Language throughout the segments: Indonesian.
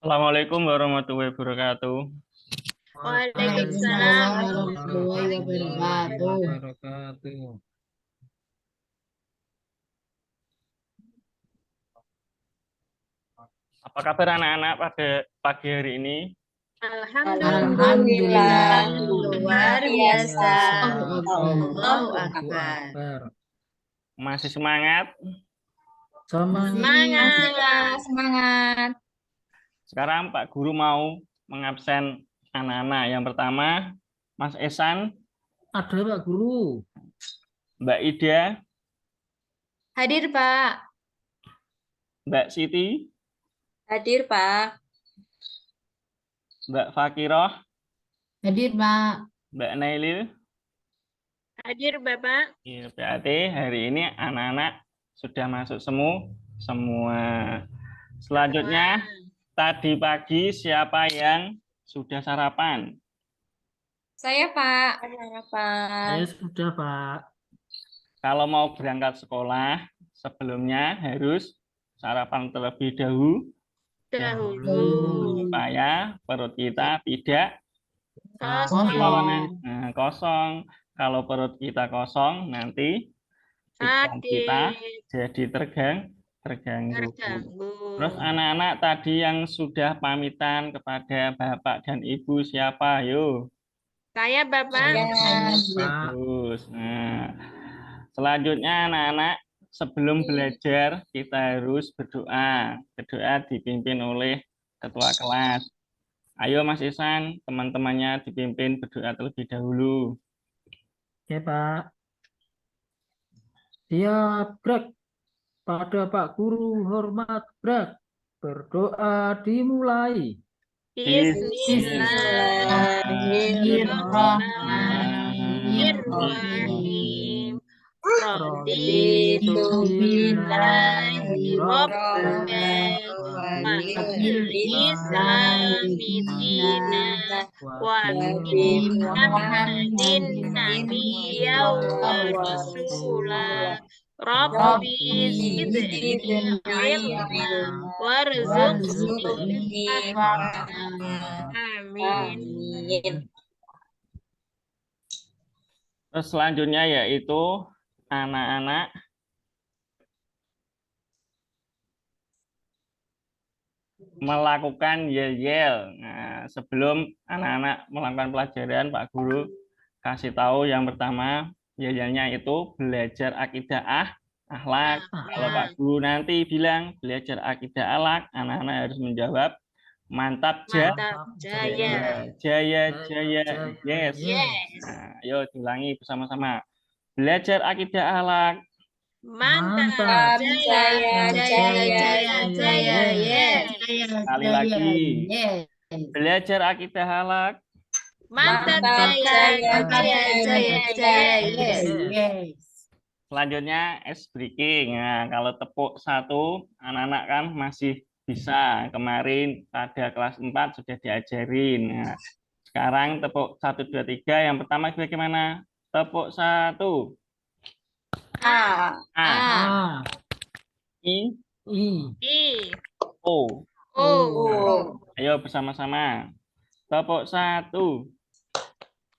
Assalamualaikum warahmatullahi wabarakatuh. Waalaikumsalam Waalaikumsalam warahmatullahi warahmatullahi wabarakatuh. wabarakatuh. Apa kabar anak-anak pada pagi hari ini? Alhamdulillah. Alhamdulillah, luar biasa. Allahu Allahu Akbar. Akbar. Masih semangat? Semangat. Semangat. Sekarang Pak Guru mau mengabsen anak-anak. Yang pertama, Mas Esan, Ada Pak Guru. Mbak Ida, Hadir, Pak. Mbak Siti, Hadir, Pak. Mbak Fakiroh, Hadir, Pak. Mbak Nailil. Hadir, Bapak. Ya, berarti hari ini anak-anak sudah masuk semua. Selanjutnya, tadi pagi siapa yang sudah sarapan? Saya, Pak. Sarapan. Saya sudah Pak. Kalau mau berangkat sekolah, sebelumnya harus sarapan terlebih dahulu Dahulu. supaya perut kita tidak Kosong. kosong. Kalau perut kita kosong, nanti pikiran kita jadi terganggu. Terus anak-anak tadi yang sudah pamitan kepada Bapak dan Ibu siapa? Yuk. Saya, Bapak. Bagus. Nah, selanjutnya anak-anak sebelum belajar kita harus berdoa. Berdoa dipimpin oleh ketua kelas. Ayo Mas Isan, teman-temannya dipimpin berdoa terlebih dahulu. Oke Pak. Siap gerak. Pada Pak Guru hormat gerak. Berdoa dimulai. Bismillahirrahmanirrahim. Raditu billahi rabban wa islami dina wa bi Muhammadin nabiyyan wa rasula. Rabbi zidni ilma warzuqni fahma. Amin. Terus selanjutnya yaitu anak-anak melakukan yel-yel. Nah, sebelum anak-anak melakukan pelajaran, Pak Guru kasih tahu yang pertama, yel-yelnya itu belajar akidah akhlak. Kalau Pak Guru nanti bilang belajar akidah akhlak, anak-anak harus menjawab mantap jaya. Yes. Nah, ayo diulangi bersama-sama. Belajar akidah akhlak. Mantap jaya. Yes. Sekali lagi. Belajar akidah akhlak. Mantap jaya. Yes. Selanjutnya ice breaking. Nah, kalau tepuk satu, anak-anak kan masih bisa. Kemarin pada kelas 4 sudah diajarin. Nah, sekarang tepuk 1, 2, 3. Yang pertama bagaimana? Tepuk 1. A. I. O. Ayo bersama-sama. Tepuk 1.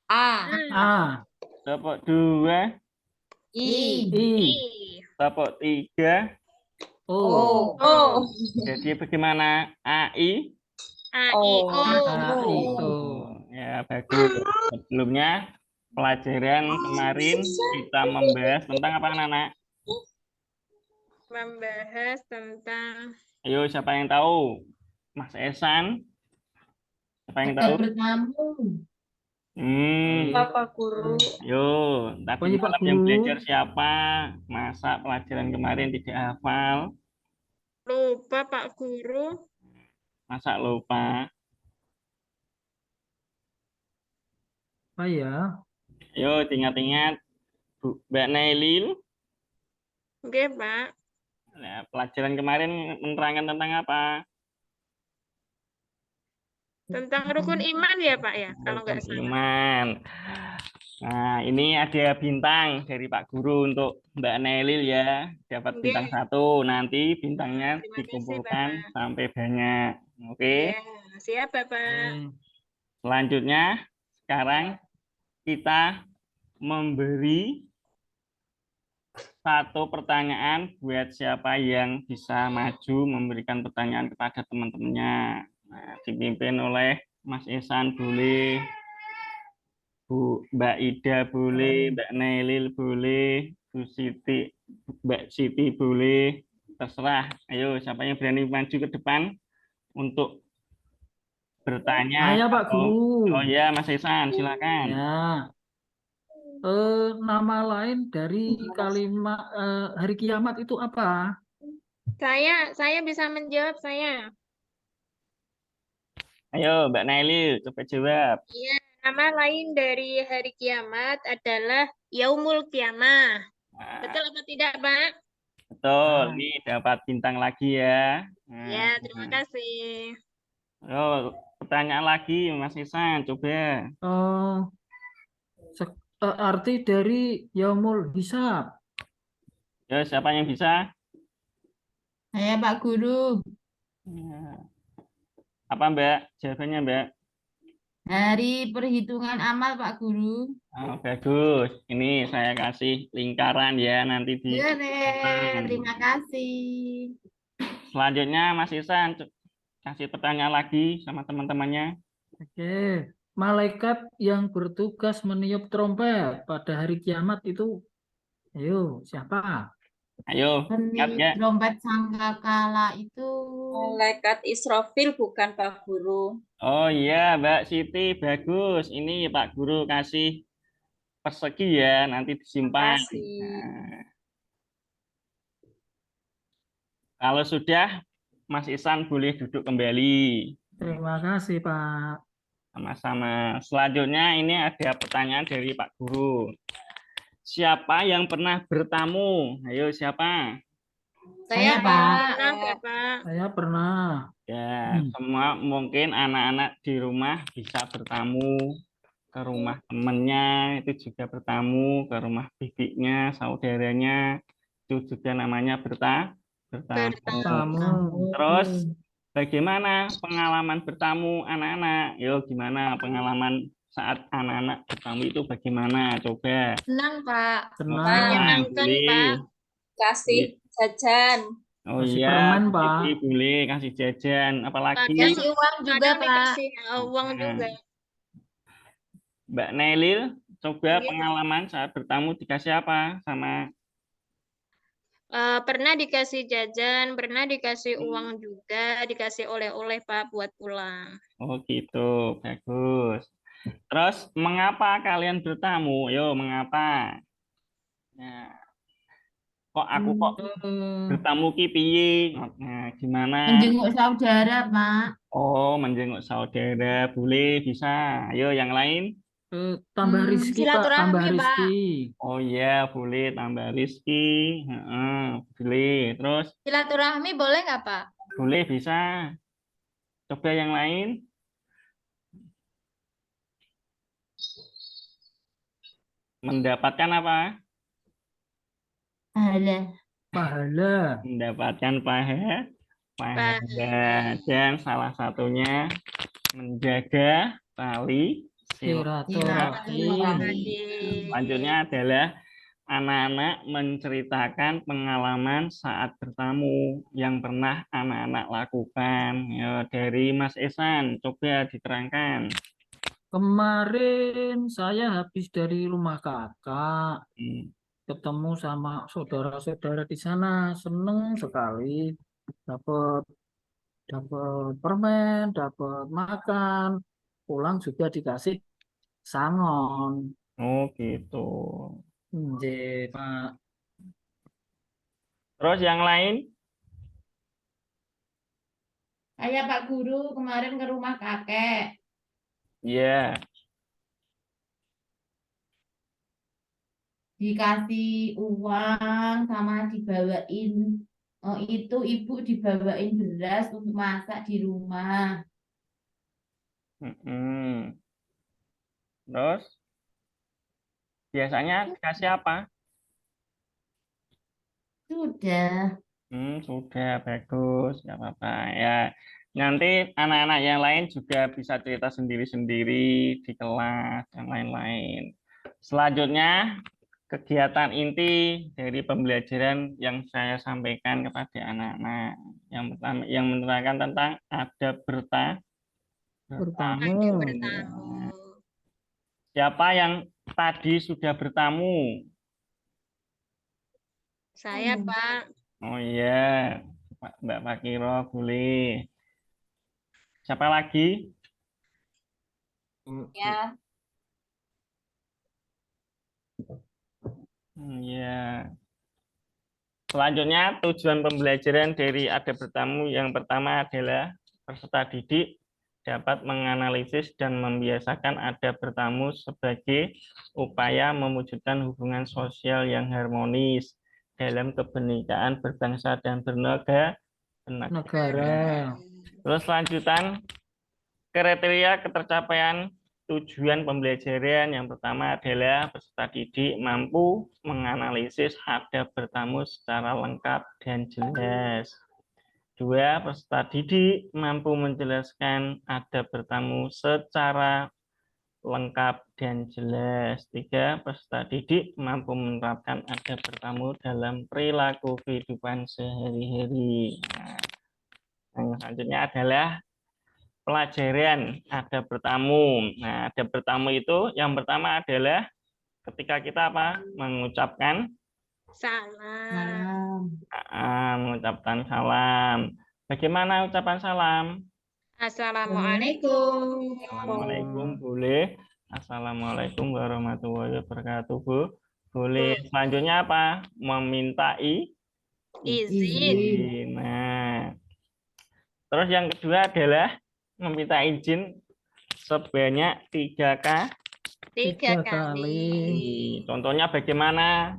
A. Tepuk 2. I. Tepuk 3. O. Jadi bagaimana? AI? Ya, bagus. Sebelumnya pelajaran kemarin kita membahas tentang apa anak-anak? Membahas tentang. Ayo siapa yang tahu? Mas Esan? Siapa yang tahu? Bapak Guru. Yo, tadi malam yang belajar siapa? Masa pelajaran kemarin tidak hafal? Lupa Pak Guru. Masa lupa? Apa ya? Yo, ingat-ingat Mbak Nailil. Oke, Pak. Nah, pelajaran kemarin menerangkan tentang apa? Tentang rukun iman ya, Pak ya, kalau nggak salah. Iman. Nah, ini ada bintang dari Pak Guru untuk Mbak Nailil ya. Dapat bintang 1. Nanti bintangnya dikumpulkan sampai banyak. Oke. Ya, siap Bapak. Oke. Selanjutnya, sekarang kita memberi satu pertanyaan buat siapa yang bisa maju memberikan pertanyaan kepada teman-temannya. Nah, dipimpin oleh Mas Ihsan boleh, Mbak Ida boleh, Mbak Nailil boleh, Mbak Siti boleh, terserah. Ayo, siapa yang berani maju ke depan untuk bertanya Saya Pak atau Guru. oh ya, Mas Ihsan, silakan. Ya, nama lain dari kalimat hari kiamat itu apa? Saya bisa menjawab saya. Ayo, Mbak Nailil, coba jawab. Iya, nama lain dari hari kiamat adalah Yaumul Kiamah. Nah, Betul apa tidak, Pak? betul, Nah, ini dapat bintang lagi ya. Ya, Nah, terima kasih. oh, pertanyaan lagi, Mas Ihsan, coba. oh, arti dari Yaumul Hisab. Ya, siapa yang bisa? Saya Pak Guru. Ya. Apa Mbak? Jawabannya Mbak? Dari perhitungan amal Pak Guru. Oh, bagus. Ini saya kasih lingkaran ya nanti di Iya deh, terima kasih. selanjutnya Mas Ihsan kasih pertanyaan lagi sama teman-temannya. Oke, malaikat yang bertugas meniup trompet pada hari kiamat itu, ayo siapa? Ayo, ingat Peniup ya. trompet sangkakala itu Malaikat Israfil bukan Pak Guru. Oh iya, Mbak Siti, bagus. Ini Pak Guru kasih persegi ya, nanti disimpan. Makasih. Nah, kalau sudah, Mas Ihsan boleh duduk kembali. Terima kasih Pak. Sama-sama. Selanjutnya ini ada pertanyaan dari Pak Guru. Siapa yang pernah bertamu? Ayo, siapa? Saya Saya Pak. pernah, Bapak. Saya pernah. Ya, semua mungkin anak-anak di rumah bisa bertamu ke rumah temannya, itu juga bertamu ke rumah bibinya, saudaranya, itu juga namanya bertamu. Tamu. Terus bagaimana pengalaman bertamu anak-anak? Yo, gimana pengalaman saat anak-anak bertamu itu bagaimana? Coba. Senang Pak. Senang. Menyenangkan, boleh. Pak. Kasih jajan. Oh Kasih iya, permen, Bu Pak. Siti boleh kasih jajan. Apalagi Kasih uang juga Kadang Pak. dikasih uang Nah. juga. Mbak Nailil, coba Iya. pengalaman saat bertamu dikasih apa sama Pernah dikasih jajan, pernah dikasih uang juga, dikasih oleh-oleh Pak buat pulang. oh gitu, bagus. Terus mengapa kalian bertamu? Yo, mengapa? Nah, kok aku kok bertamu ki piye? Nah, gimana? Menjenguk saudara Pak. Oh, menjenguk saudara, boleh, bisa. Ayo, yang lain? Tambah rizki Pak, tambah silaturahmi, Pak. rizki. Oh iya, boleh tambah rizki. Heeh, boleh. Terus Silaturahmi boleh nggak Pak? boleh, bisa. Coba yang lain. Mendapatkan apa? Pahala. Pahala. Mendapatkan pahala. Dan salah satunya menjaga tali silaturahim. Silaturahim. Selanjutnya adalah anak-anak menceritakan pengalaman saat bertamu yang pernah anak-anak lakukan. Ya, dari Mas Ihsan, coba diterangkan. Kemarin saya habis dari rumah kakak, Hmm. ketemu sama saudara-saudara di sana, seneng sekali. Dapat dapat permen, dapat makan, pulang juga dikasih sangon. Oh gitu. Pak. Terus yang lain? Saya Pak Guru kemarin ke rumah kakek. Iya. Dikasih uang sama dibawain itu ibu dibawain beras untuk masak di rumah. Mm-mm. Terus biasanya dikasih apa? Sudah. Sudah bagus, nggak apa-apa ya. Nanti anak-anak yang lain juga bisa cerita sendiri-sendiri di kelas, yang lain-lain. Selanjutnya, kegiatan inti dari pembelajaran yang saya sampaikan kepada anak-anak. Yang pertama, yang menerangkan tentang adab Bertamu. Ada bertamu. bertamu. Siapa yang tadi sudah bertamu? Saya, Pak. Oh iya, Mbak Fakiro boleh. Siapa lagi? Ya, Ya. Selanjutnya, tujuan pembelajaran dari adab bertamu yang pertama adalah peserta didik dapat menganalisis dan membiasakan adab bertamu sebagai upaya mewujudkan hubungan sosial yang harmonis dalam kebenekaan berbangsa dan bernegara. Negara. Terus lanjutan, kriteria ketercapaian tujuan pembelajaran yang pertama adalah peserta didik mampu menganalisis adab bertamu secara lengkap dan jelas. Dua, peserta didik mampu menjelaskan adab bertamu secara lengkap dan jelas. Tiga, peserta didik mampu menerapkan adab bertamu dalam perilaku kehidupan sehari-hari. Yang selanjutnya adalah pelajaran adab bertamu. Nah, adab bertamu itu yang pertama adalah ketika kita apa? Mengucapkan Salam. mengucapkan salam. Bagaimana ucapan salam? Assalamualaikum. Assalamualaikum boleh. Assalamualaikum warahmatullahi wabarakatuh. Boleh. Selanjutnya apa? Memintai Izin. Nah, terus yang kedua adalah meminta izin sebanyak 3 Tiga Tiga kali. kali. Contohnya bagaimana?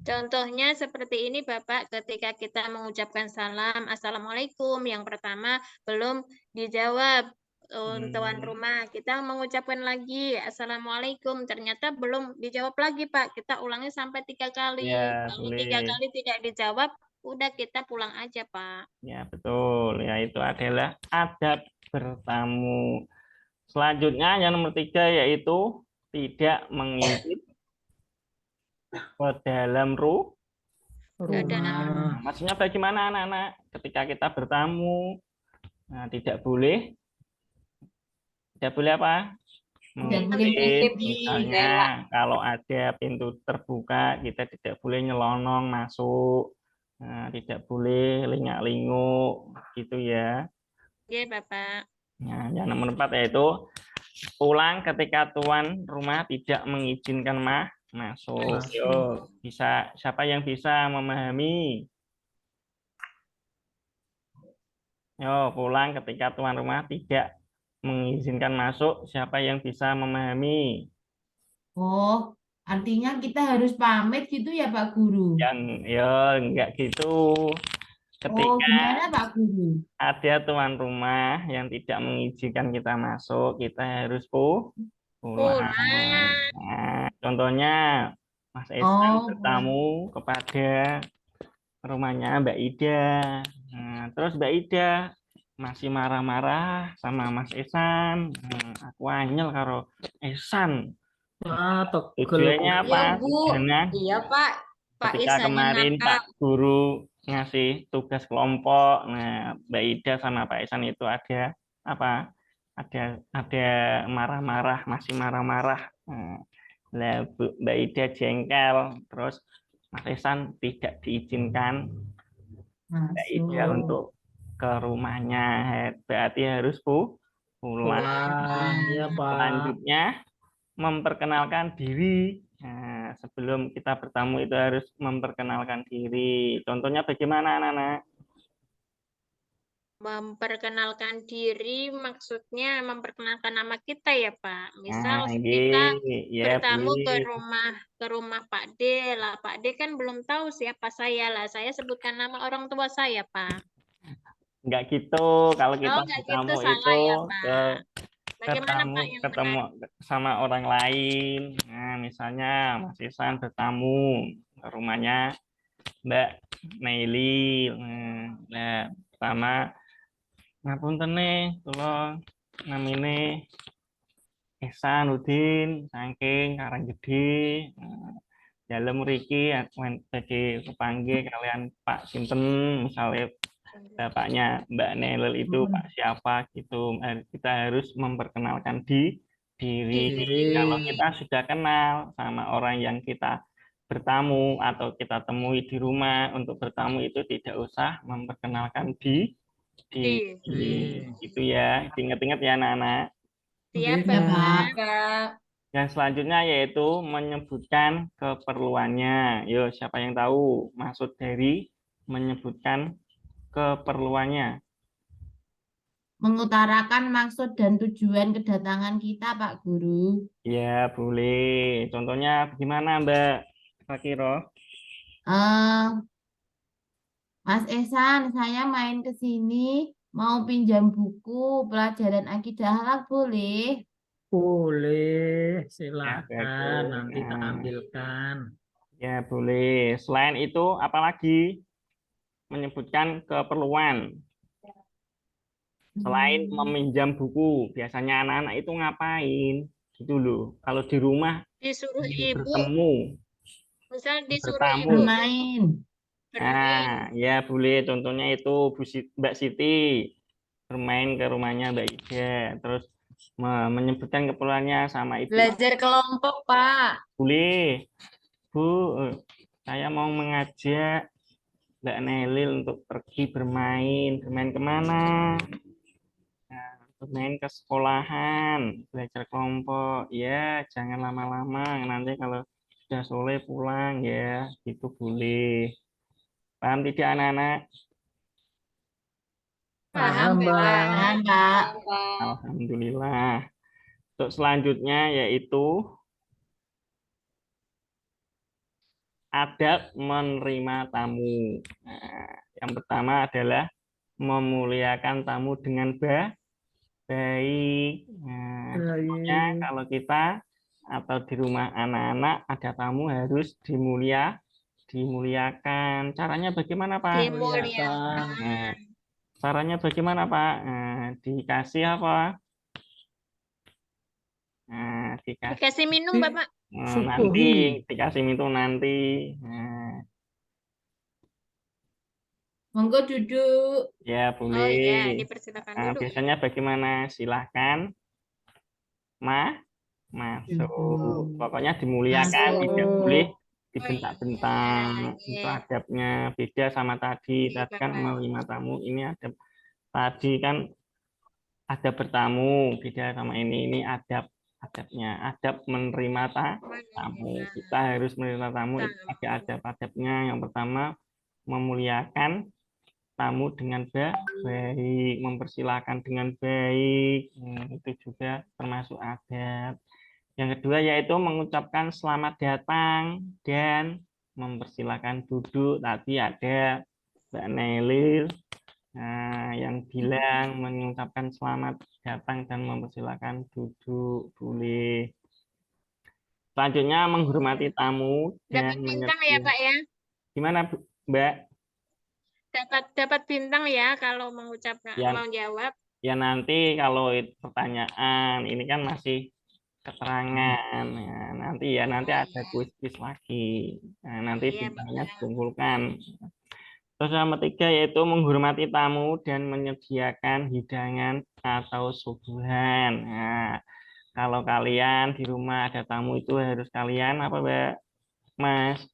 Contohnya seperti ini, Bapak, ketika kita mengucapkan salam, Assalamualaikum, yang pertama belum dijawab tuan rumah, kita mengucapkan lagi Assalamualaikum, ternyata belum dijawab lagi, Pak. Kita ulangi sampai 3 kali. Ya, Kalau 3 boleh. kali tidak dijawab, udah kita pulang aja, Pak. Ya, betul. Ya, itu adalah adab bertamu. Selanjutnya yang nomor 3 yaitu tidak mengintip ke dalam Rumah. maksudnya bagaimana anak-anak ketika kita bertamu? Nah, tidak boleh apa? Tidak boleh Mengintip. mengintip. Misalnya kalau ada pintu terbuka, kita tidak boleh nyelonong masuk. Nah, tidak boleh lingak-linguk gitu ya. Iya, Bapak. Nah, yang nomor 4 yaitu pulang ketika tuan rumah tidak mengizinkan masuk. Yo, bisa siapa yang bisa memahami? Yo, pulang ketika tuan rumah tidak mengizinkan masuk, siapa yang bisa memahami? Oh, artinya kita harus pamit gitu ya Pak Guru? Yang ya enggak gitu. Oh, Ketika gimana Pak Guru? ada tuan rumah yang tidak mengizinkan kita masuk, kita harus pulang. Nah, contohnya Mas Esan Oh, pulang. bertamu kepada rumahnya Mbak Ida. Nah, terus Mbak Ida masih marah-marah sama Mas Esan. Aku anyel karo Esan. Ah, tegel. Tujuannya apa? iya Bu. Tujuannya Iya Pak. Pak ketika Isannya kemarin nakal. Pak Guru ngasih tugas kelompok, nah Mbak Ida sama Pak Esan itu ada apa? Ada marah-marah, masih marah-marah. Nah, Mbak Ida jengkel, terus Mas Esan tidak diizinkan Mbak Ida Masuk. untuk ke rumahnya, berarti harus pulang. Pulang. Ya, Pak. Selanjutnya memperkenalkan diri. Nah, sebelum kita bertamu itu harus memperkenalkan diri. Contohnya bagaimana anak-anak? Memperkenalkan diri maksudnya memperkenalkan nama kita ya, Pak. Misal Nah, kita ya bertamu boleh. ke rumah Pak D lah. Pak D kan belum tahu siapa saya lah. Saya sebutkan nama orang tua saya, Pak. Enggak gitu. Kalau Oh, kita nggak gitu, bertamu itu salah ya, Pak. Bagaimana Pak yang ketemu benar? sama orang lain. Nah, misalnya Mas Isan bertamu ke rumahnya Mbak Meili. Nah, pertama Ngapunten nih, kula namine Ihsanuddin saking Karanggede. Dalem mriki badhe kepanggih kalian Pak sinten, misalnya bapaknya Mbak Nelel itu Pak siapa gitu. Kita harus memperkenalkan diri. Kalau Diri. kita sudah kenal sama orang yang kita bertamu atau kita temui di rumah, untuk bertamu itu tidak usah memperkenalkan diri. Diri. Itu ya, ingat-ingat ya anak-anak. Siap, Nggih, Ya, Kak. Bapak. Kak. Yang selanjutnya yaitu menyebutkan keperluannya. Yo, siapa yang tahu maksud dari menyebutkan keperluannya? Mengutarakan maksud dan tujuan kedatangan kita, Pak Guru. Ya, boleh. Contohnya bagaimana, Mbak Fakiro? Eh, Mas Ehsan, saya main ke sini mau pinjam buku pelajaran akidah akhlak boleh? Boleh, Ya, silakan bagus. nanti tak ambilkan. Ya, boleh. Selain itu, apalagi menyebutkan keperluan. Selain meminjam buku, biasanya anak-anak itu ngapain? Gitu loh. Kalau di rumah Disuruh ingin ibu, bertemu, misal disuruh bertamu. ibu Bermain. bermain. Nah, ya boleh. Contohnya itu Mbak Siti bermain ke rumahnya Mbak Ida. Terus menyebutkan keperluannya sama ibu. Belajar kelompok, Pak. Boleh, Bu. Saya mau mengajak Mbak Nelil untuk pergi bermain. Bermain kemana? Nah, bermain ke sekolahan, belajar kelompok. Ya, jangan lama-lama. Nanti kalau sudah sore pulang ya, itu boleh. Paham tidak anak-anak? Paham, Paham, Bapak. Bang. Paham, Pak. Alhamdulillah. Untuk selanjutnya yaitu adab menerima tamu. Nah, yang pertama adalah memuliakan tamu dengan baik. Nah, contohnya Baik. kalau kita atau di rumah anak-anak ada tamu harus dimuliakan. Caranya bagaimana, Pak? Muliakan. Nah, caranya bagaimana, Pak? Nah, dikasih apa? Nah, Dikasih minum, Bapak. nanti Suguhi. dikasih minum nanti. Nah, Monggo duduk. ya Oh ya, boleh. dipersilakan Nah, duduk. biasanya bagaimana? Silahkan masuk. Pokoknya dimuliakan, tidak boleh Masuk. dibentak-bentak. Iya, Itu iya. adabnya beda sama tadi. Iya, Tadi kan Bapak. menerima tamu, ini adab. Tadi kan ada bertamu, beda sama ini adabnya. Adab menerima tamu. Kita harus menerima tamu, itu ada adab-adabnya. Yang pertama, memuliakan tamu dengan baik, mempersilahkan dengan baik. Itu juga termasuk adab. Yang kedua yaitu mengucapkan selamat datang dan mempersilahkan duduk. Tadi ada Mbak Nelil yang bilang mengucapkan selamat datang dan mempersilahkan duduk. Boleh. Selanjutnya menghormati tamu Dapat dan bintang ya, menyediakan. Pak ya? Gimana, Mbak? Dapat bintang ya kalau mengucapkan, Ya, mau jawab. ya nanti kalau pertanyaan ini kan masih keterangan. Nah, nanti ada kuis-kuis lagi. Nah, nanti Iya, bintangnya Bapak. dikumpulkan. Terus yang ketiga yaitu menghormati tamu dan menyediakan hidangan atau suguhan. Nah, kalau kalian di rumah ada tamu itu harus kalian apa, Mbak? Mas,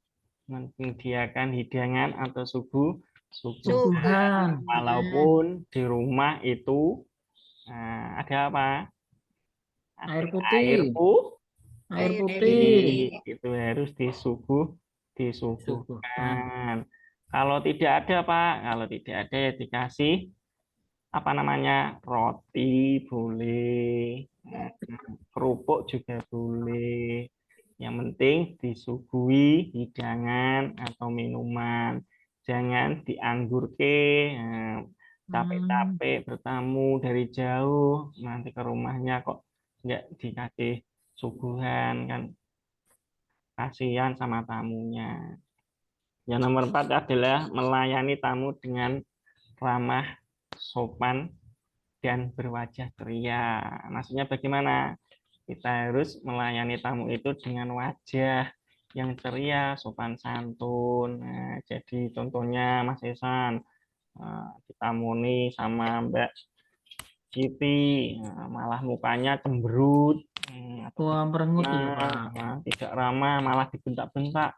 menyediakan hidangan atau suguhan. Suguhan. Walaupun di rumah itu ada apa? Air Ada air putih. Air Air putih. itu harus Suguhan. disuguhkan. Kalau tidak ada, Pak, kalau tidak ada ya dikasih apa namanya? Roti boleh, kerupuk juga boleh. Yang penting disuguhi hidangan atau minuman. Jangan dianggur ke. Capek-capek bertamu dari jauh, nanti ke rumahnya kok nggak dikasih suguhan kan kasihan sama tamunya. Yang nomor 4 adalah melayani tamu dengan ramah, sopan, dan berwajah ceria. Maksudnya bagaimana? Kita harus melayani tamu itu dengan wajah yang ceria, sopan santun. Nah, jadi contohnya Mas Esan, ditamuni sama Mbak Siti, malah mukanya cemberut, atau Wah, merengut ya, Pak. tidak ramah, malah dibentak-bentak.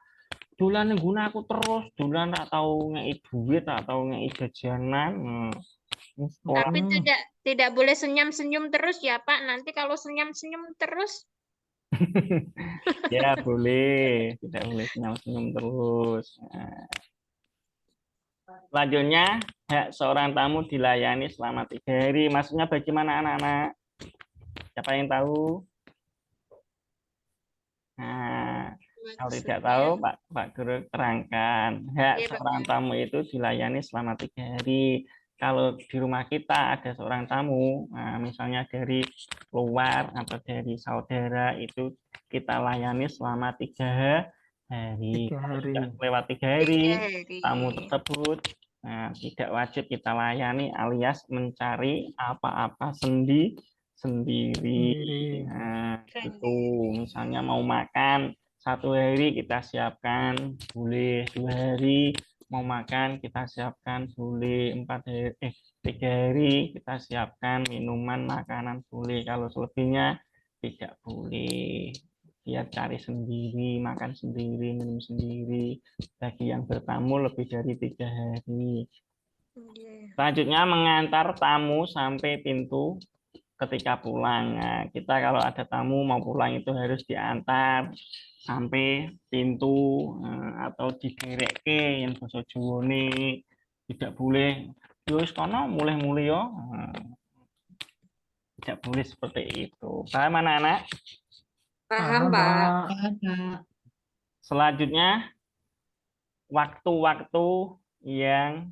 Dolan guna aku terus, dolan tak tahu ngei duit, tak tahu ngei jajanan. Tapi Hmm. tidak boleh senyum-senyum terus ya, Pak. Nanti kalau senyum-senyum terus, Ya boleh, tidak boleh senyum-senyum terus. Nah, selanjutnya, hak seorang tamu dilayani selama 3 hari. Maksudnya bagaimana anak-anak? Siapa yang tahu? Nah, kalau tidak tahu, Pak Guru terangkan. Hak Iya, Pak seorang Guru. tamu itu dilayani selama 3 hari. Kalau di rumah kita ada seorang tamu, nah, misalnya dari luar atau dari saudara, itu kita layani selama 3 hari. 3 Kalau hari. sudah lewat 3 3 hari, hari. tamu tersebut tidak wajib kita layani alias mencari apa-apa sendiri. Sendiri. Nah, itu misalnya mau makan 1 hari kita siapkan, boleh 2 hari mau makan kita siapkan, boleh 3 hari kita siapkan minuman makanan, boleh. Kalau selebihnya tidak boleh. Dia cari sendiri, makan sendiri, minum sendiri. Bagi yang bertamu lebih dari 3 hari. Selanjutnya mengantar tamu sampai pintu ketika pulang. Nah, kita kalau ada tamu mau pulang itu harus diantar sampai pintu atau digerekke yang basa Jawane. Tidak boleh yo wis kono mulih-mulih yo. Tidak boleh seperti itu. Paham anak-anak? Paham, Paham, Pak. Pak. Selanjutnya waktu-waktu yang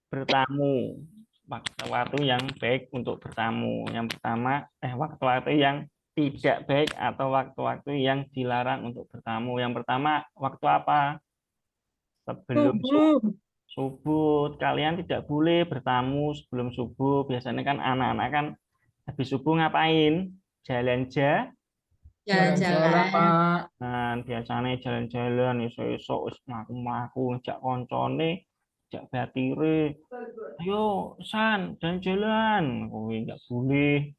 bertamu. Waktu-waktu yang baik untuk bertamu. Yang pertama, waktu-waktu yang tidak baik atau waktu-waktu yang dilarang untuk bertamu. Yang pertama, waktu apa? Sebelum subuh. Kalian tidak boleh bertamu sebelum subuh. Biasanya kan anak-anak kan habis subuh ngapain? Jalan-jalan. Jalan-jalan, Pak. Nah, biasanya jalan-jalan, iso-iso mlaku-mlaku ngejak koncone, ngejak batire. Ayo, San, jalan-jalan. Kuwi nggak boleh.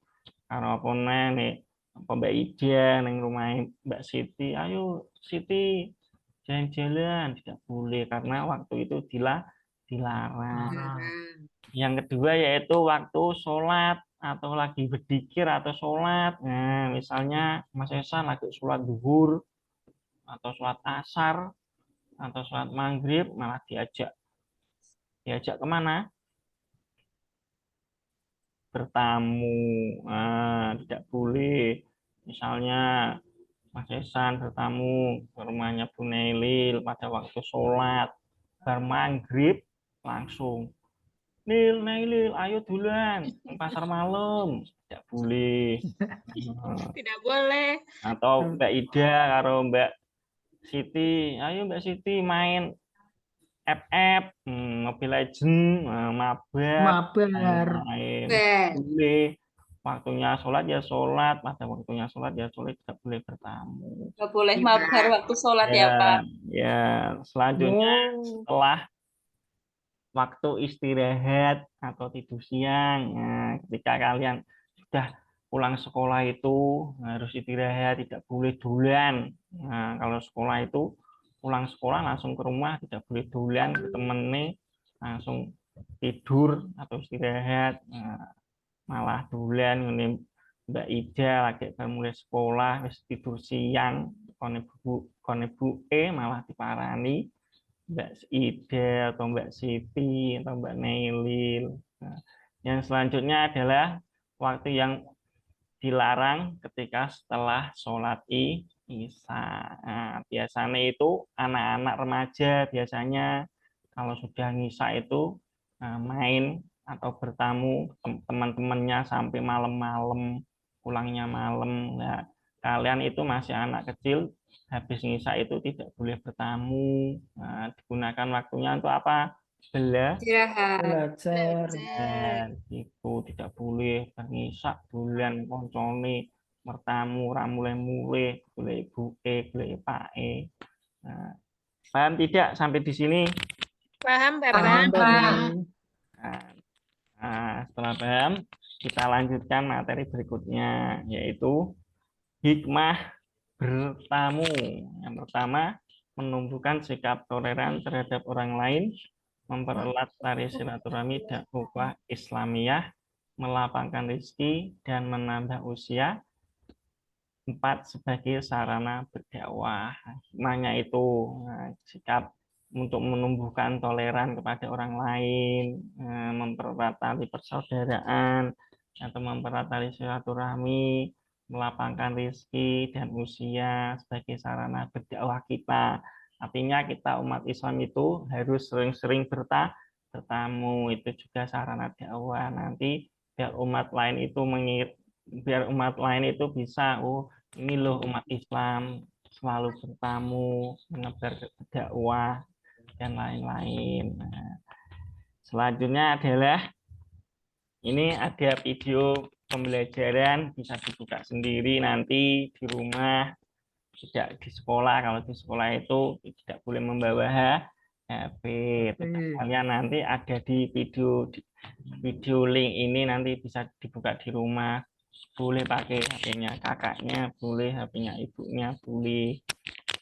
Karo apa nek apa Mbak Ida neng rumah Mbak Siti. Ayo, Siti, jalan-jalan. Tidak boleh karena waktu itu dilarang. Yang kedua yaitu waktu sholat atau lagi berzikir atau sholat. Nah, misalnya Mas Esan lagi sholat zuhur atau sholat asar atau sholat maghrib malah diajak kemana? Bertamu. Tidak boleh. Misalnya Mas Esan bertamu ke rumahnya Bu Nelil pada waktu sholat bar maghrib langsung Nil, ayo duluan ke pasar malam. Tidak boleh. Tidak boleh. Atau Mbak Ida karo Mbak Siti, ayo Mbak Siti main FF, Mobile Legends, mabar, main. Boleh. Waktunya sholat ya sholat, pada waktunya sholat ya sholat, tidak boleh bertamu. Nggak boleh mabar waktu sholat ya, Pak. Ya, selanjutnya setelah waktu istirahat atau tidur siang. Nah, ketika kalian sudah pulang sekolah itu harus istirahat, tidak boleh dolan. Nah, kalau sekolah itu pulang sekolah langsung ke rumah, tidak boleh dolan ke temen nih, langsung tidur atau istirahat. Nah, malah dolan ini Mbak Ida lagi mulai sekolah wis tidur siang kone bu malah diparani Mbak Ida atau Mbak Siti atau Mbak Nailil. Nah, yang selanjutnya adalah waktu yang dilarang ketika setelah sholat Isya. Nah, biasanya itu anak-anak remaja biasanya kalau sudah ngisa itu main atau bertamu teman-temannya sampai malam-malam, pulangnya malam. Nah, kalian itu masih anak kecil, habis ngisa itu tidak boleh bertamu. Nah, digunakan waktunya untuk apa? Istirahat. belajar. Itu tidak boleh bernisak bulan koncone mertamu ramule-mule boleh ibu boleh pak Nah, paham tidak sampai di sini? Paham, Paham, Bapak? Pak Paham. Guru. Setelah paham, kita lanjutkan materi berikutnya, yaitu hikmah bertamu. Yang pertama, menumbuhkan sikap toleran terhadap orang lain, mempererat tali silaturahmi dan ukhuwah Islamiyah, melapangkan rezeki dan menambah usia. 4, sebagai sarana berdakwah. Hikmahnya itu sikap untuk menumbuhkan toleran kepada orang lain, mempererat tali persaudaraan, atau mempererat tali silaturahmi, melapangkan rezeki dan usia sebagai sarana berdakwah kita. Artinya kita umat Islam itu harus sering-sering bertamu, itu juga sarana dakwah. Nanti biar umat lain itu bisa, ini loh umat Islam selalu bertamu, menebar dakwah dan lain-lain. Selanjutnya adalah ini ada video pembelajaran, bisa dibuka sendiri nanti di rumah, tidak di sekolah. Kalau di sekolah itu tidak boleh membawa HP. Kalian nanti ada di video link ini, nanti bisa dibuka di rumah. Boleh pakai HP-nya kakaknya, boleh HP-nya ibunya, boleh.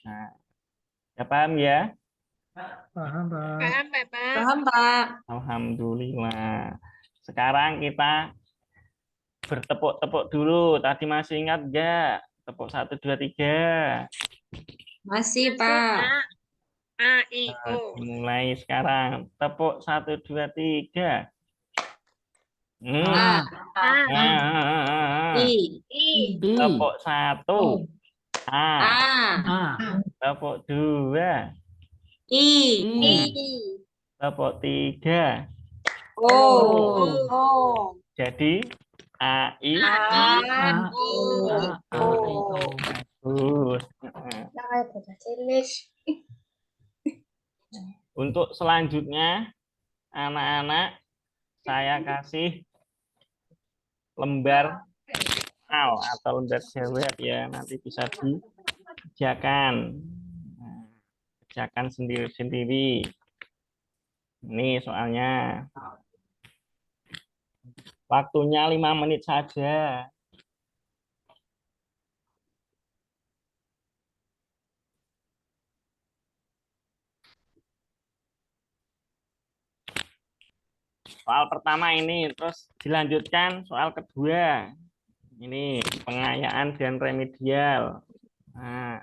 Nah, ya paham ya? Paham, Pak. Paham, Bapak? Paham, Pak. Alhamdulillah. Sekarang kita bertepuk-tepuk dulu. Tadi masih ingat nggak? Tepuk 1, 2, 3. Masih, Masih, Pak. Pak. A, I, Nah, O. dimulai sekarang. Tepuk 1, 2, 3. A, I, I, Tepuk 1. A. A, Tepuk 2. I, I, Tepuk 3. O, O. Jadi A, I, A, O. bagus. Untuk selanjutnya, anak-anak, saya kasih lembar soal atau lembar jawab ya, nanti bisa dikerjakan. Kerjakan sendiri-sendiri. Ini soalnya. Waktunya 5 menit saja. Soal pertama ini, terus dilanjutkan soal kedua. Ini pengayaan dan remedial. Nah,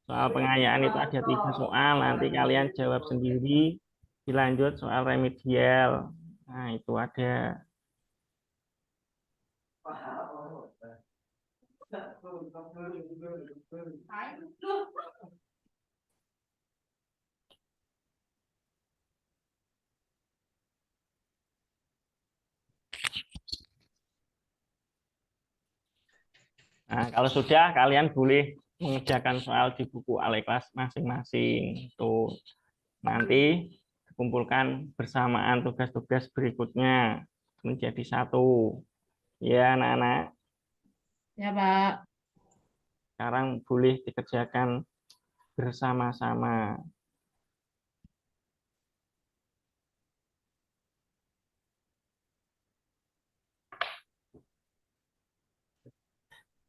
soal pengayaan itu ada 3 soal, nanti kalian jawab sendiri. Dilanjut soal remedial. Nah, itu ada. Nah, kalau sudah, kalian boleh mengerjakan soal di buku Al-Ikhlas masing-masing. Tuh. Nanti dikumpulkan bersamaan tugas-tugas berikutnya menjadi satu. Ya, anak-anak. Ya, Pak. Sekarang boleh dikerjakan bersama-sama.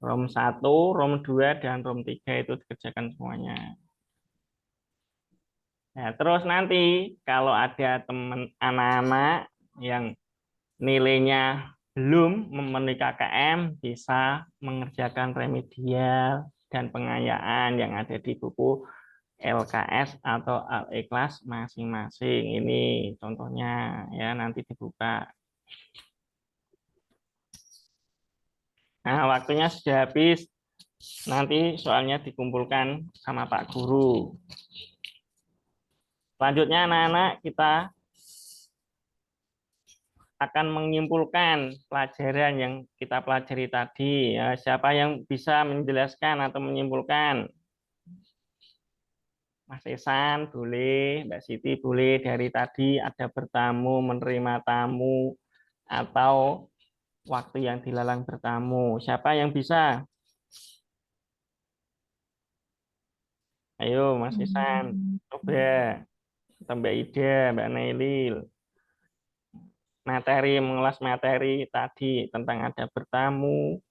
ROM 1, ROM 2, dan ROM 3 itu dikerjakan semuanya. Nah, terus nanti kalau ada teman anak-anak yang nilainya belum memenuhi KKM, bisa mengerjakan remedial dan pengayaan yang ada di buku LKS atau Al-Ikhlas masing-masing. Ini contohnya ya, nanti dibuka. Nah, waktunya sudah habis. Nanti soalnya dikumpulkan sama Pak Guru. Selanjutnya anak-anak, kita akan menyimpulkan pelajaran yang kita pelajari tadi. Ya, siapa yang bisa menjelaskan atau menyimpulkan? Mas Ihsan boleh, Mbak Siti boleh. Dari tadi ada bertamu, menerima tamu, atau waktu yang dilarang bertamu. Siapa yang bisa? Ayo Mas Ihsan, coba. Atau Mbak Ida, Mbak Nailil. Mengulas materi tadi tentang ada bertamu,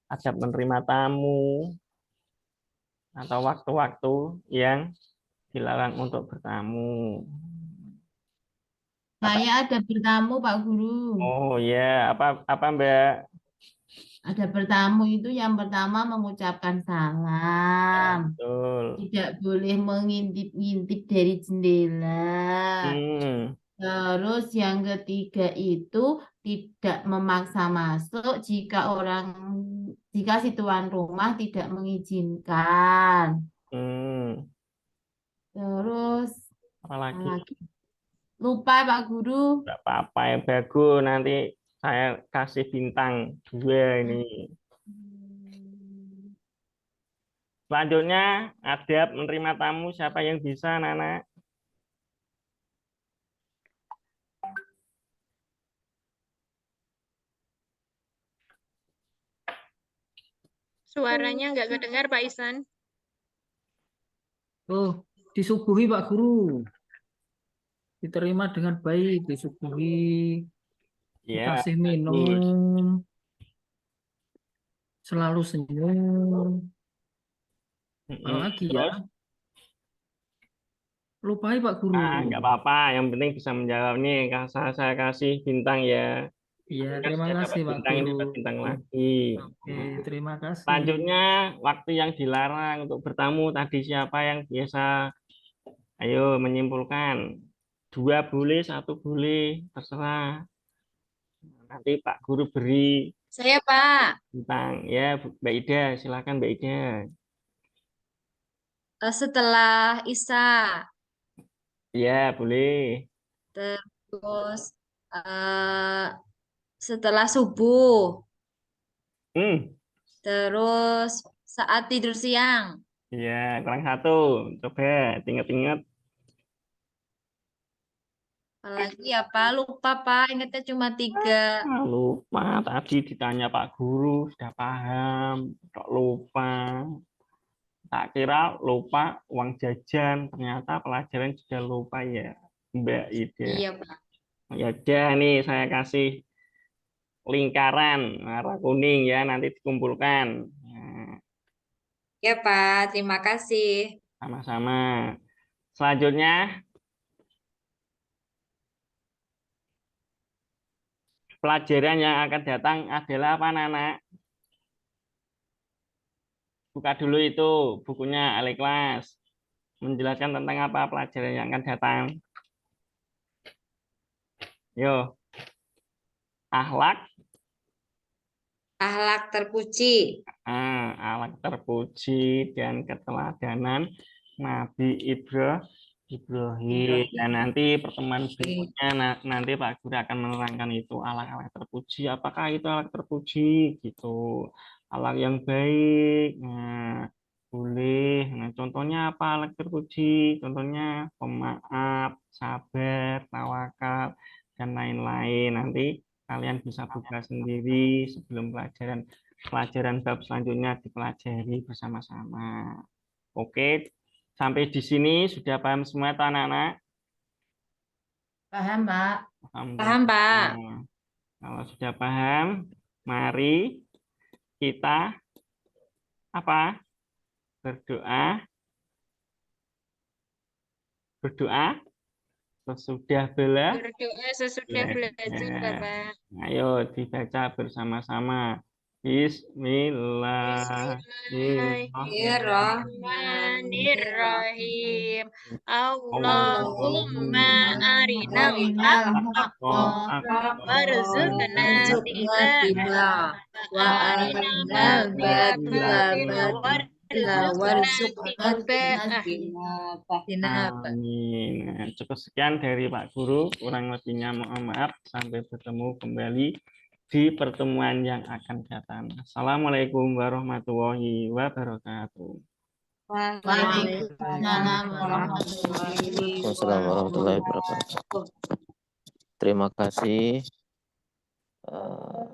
adab menerima tamu, atau waktu-waktu yang dilarang untuk bertamu. Saya ada bertamu, Pak Guru. Oh ya, apa Mbak? Ada bertamu itu yang pertama mengucapkan Ya, salam. betul. Tidak boleh mengintip-ngintip dari jendela. Hmm, Terus yang ketiga itu tidak memaksa masuk jika si tuan rumah tidak mengizinkan. hmm. Terus apa Apalagi? lagi? Lupa Pak Guru. Tidak apa-apa ya, bagus. Nanti saya kasih bintang 2 ini. Selanjutnya, adab menerima tamu. Siapa yang bisa, Nana? Suaranya nggak kedengar Pak Ihsan. Oh, disuguhi Pak Guru. Diterima dengan baik, disuguhi, Ya, dikasih bagus. minum, selalu senyum. Apalagi ya? Terus, Lupai Pak Guru. nggak apa-apa. Yang penting bisa menjawab nih. Saya kasih bintang ya. Iya, Kan terima sudah dapat kasih Pak bintang, ini Guru. dapat bintang lagi. Oke, Nah, terima kasih. selanjutnya, waktu yang dilarang untuk bertamu tadi siapa yang biasa? Ayo menyimpulkan. 2 boleh, 1 boleh, terserah. Nanti Pak Guru beri Saya, Pak. bintang. Ya, Mbak Ida, silakan Mbak Ida. Setelah Isya, Ya, boleh. terus eh, setelah subuh, Hmm, terus saat tidur siang. ya, kurang 1. Coba ingat-ingat. Apalagi ya, Pak? Lupa, Pak. Ingatnya cuma 3. Lupa, tadi ditanya Pak Guru, sudah paham. Kok lupa? Tak kira lupa uang jajan, ternyata pelajaran juga lupa ya, Mbak Ida. Iya, Pak. Ya udah nih saya kasih lingkaran warna kuning ya, nanti dikumpulkan. Nah, Ya, Pak. Terima kasih. sama-sama. Selanjutnya, pelajaran yang akan datang adalah apa, Nana? Buka dulu itu bukunya Al-Ikhlas. Menjelaskan tentang apa pelajaran yang akan datang. Yo, akhlak, Akhlak terpuji. akhlak terpuji dan keteladanan Nabi Ibrahim. Dan nanti pertemuan berikutnya nanti Pak Guru akan menerangkan itu akhlak terpuji. Apakah itu akhlak terpuji gitu? Akhlak yang baik. Nah, boleh. Nah, contohnya apa akhlak terpuji? Contohnya pemaaf, sabar, tawakal, dan lain-lain. Nanti kalian bisa buka sendiri sebelum pelajaran bab selanjutnya dipelajari bersama-sama. Oke, sampai di sini sudah paham semua anak-anak? Paham, Pak? Paham, Pak? Nah, kalau sudah paham, mari kita apa? Berdoa, sesudah Berdoa sesudah belajar, belajar. Bapak. Ayo dibaca bersama-sama. Bismillahirrahmanirrahim. Bismillahirrahmanirrahim. Allahumma Allahumma arinal Arinal haqqa haqqa warzuqna Warzuqna tiba'ah wa wa arinal arinal batila batila warzuqna warzuqna tiba'ah. tinaba. Amin. Nah, cukup sekian dari Pak Guru. Kurang lebihnya mohon maaf. Sampai bertemu kembali di pertemuan yang akan datang. Assalamualaikum warahmatullahi wabarakatuh. Waalaikumsalam warahmatullahi Wassalamualaikum warahmatullahi wabarakatuh. Terima kasih.